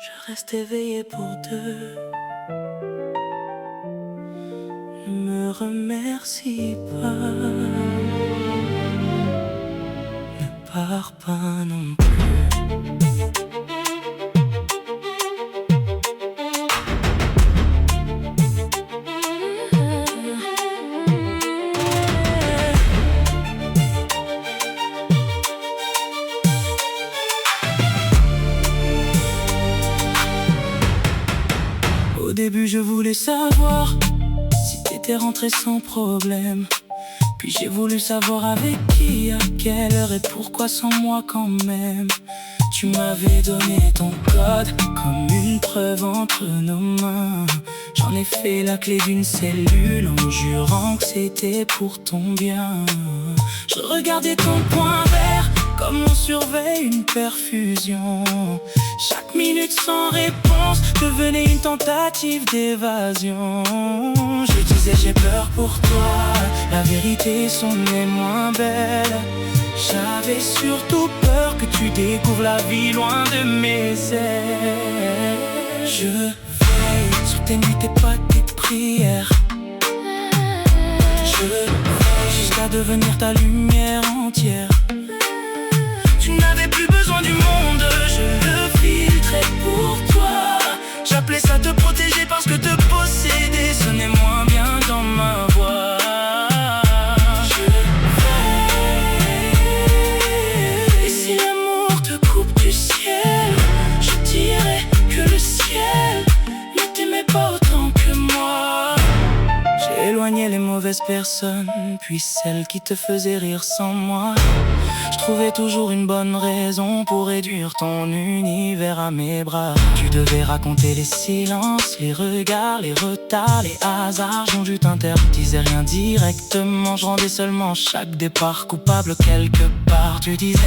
Je reste éveillé pour deux. Ne me remercie pas, ne pars pas non plus. Au début je voulais savoir si t'étais rentré sans problème. Puis j'ai voulu savoir avec qui, à quelle heure et pourquoi sans moi quand même. Tu m'avais donné ton code comme une preuve entre nos mains. J'en ai fait la clé d'une cellule en jurant que c'était pour ton bien. Je regardais ton point vert comme on surveille une perfusion. Chaque minute sans réponse devenait une tentative d'évasion. Je disais j'ai peur pour toi, la vérité sonnait moins belle. J'avais surtout peur que tu découvres la vie loin de mes ailes. Je veille sur tes nuits, tes pas, tes prières. Je veille jusqu'à devenir ta lumière entière. Tu n'avais plus besoin du monde, je le filtrais pour toi. J'appelais ça te protéger parce que te posséder sonnait moins bien dans ma voix. Je veille. Et si l'amour te coupe du ciel, je dirais que le ciel ne t'aimait pas autant que moi. J'ai éloigné les mauvaises personnes, puis celles qui te faisaient rire sans moi. Je trouvais toujours une bonne raison pour réduire ton univers à mes bras. Tu devais raconter les silences, les regards, les retards, les hasards dont je t'interdisais rien directement. Je rendais seulement chaque départ coupable quelque part. Tu disais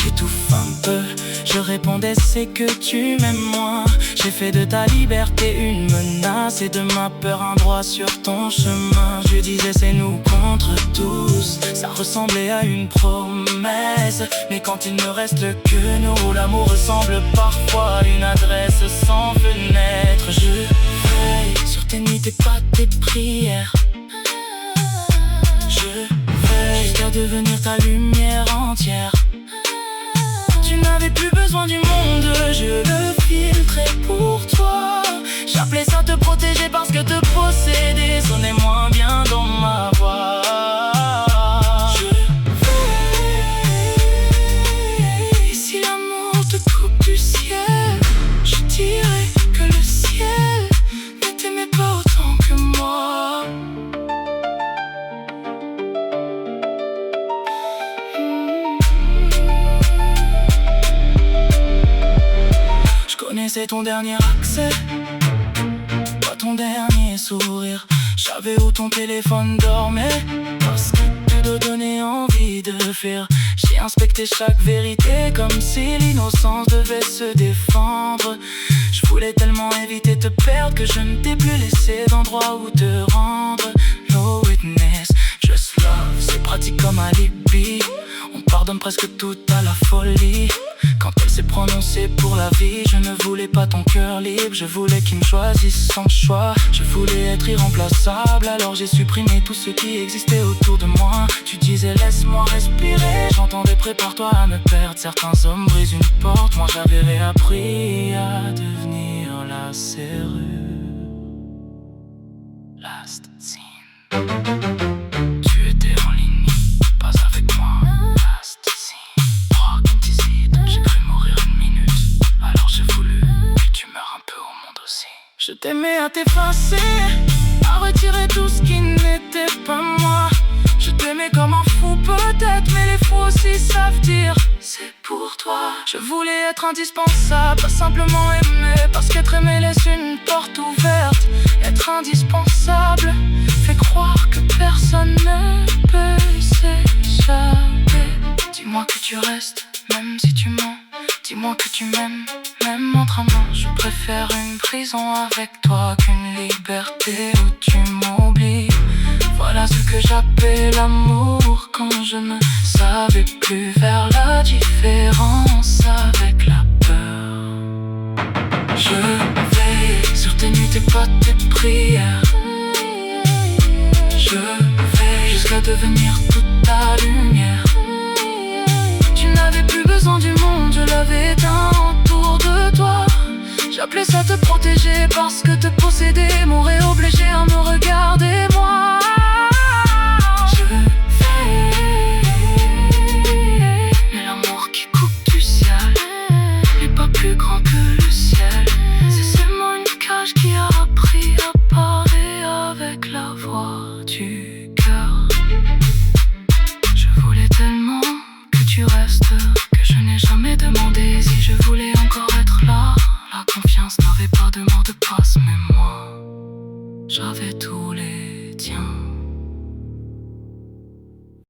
j'étouffe un peu, je répondais c'est que tu m'aimes moins. J'ai fait de ta liberté une menace et de ma peur un droit sur ton chemin. Je disais c'est nous contre tous, ça ressemblait à une promesse. Mais quand il ne reste que nous, l'amour ressemble parfois à une adresse sans fenêtre. Je veille sur tes nuits, tes pas, tes prières. Je veille jusqu'à devenir ta lumière entière. Tu n'avais plus besoin du monde, je le filtrais pour toi. J'appelais ça te protéger parce que te posséder sonnait moins bien dans ma voix. Je veille. Et si l'amour te coupe du ciel, je dirais que le ciel ne t'aimait pas autant que moi. Je connaissais ton dernier accès, pas ton dernier sourire. J'avais où ton téléphone dormait, parce que tu te donnais envie de fuir. J'ai inspecté chaque vérité comme si l'innocence devait se défendre. Je voulais tellement éviter de te perdre que je ne t'ai plus laissé d'endroit où te rendre. No witness, just love, c'est pratique comme alibi. On pardonne presque tout à la folie. Quand elle s'est prononcée pour la vie, je ne voulais pas ton cœur libre. Je voulais qu'il me choisisse sans choix. Je voulais être irremplaçable, alors j'ai supprimé tout ce qui existait autour de moi. Tu disais laisse-moi respirer, j'entendais prépare-toi à me perdre. Certains hommes brisent une porte, moi j'avais réappris à devenir la serrure. Last scene. Tu étais en ligne, pas avec moi. Last scene. Drogue, tiside, j'ai cru mourir une minute. Alors j'ai voulu que tu meurs un peu au monde aussi. Je t'aimais à t'effacer, à retirer tout ce qui n'était pas moi. Je t'aimais comme un fou peut-être, mais les fous aussi savent dire c'est pour toi. Je voulais être indispensable, pas simplement aimer, parce qu'être aimé laisse une porte ouverte. Être indispensable fait croire que personne ne peut s'échapper. Dis-moi que tu restes, même si tu mens. Dis-moi que tu m'aimes, même entre amants. Je préfère une prison avec toi qu'une liberté où tu m'oublies. Voilà ce que j'appelle l'amour, quand je ne savais plus faire la différence avec la peur. Je devenir toute ta lumière. Tu n'avais plus besoin du monde, je l'avais éteint autour de toi. J'appelais ça te protéger parce que te posséder m'aurait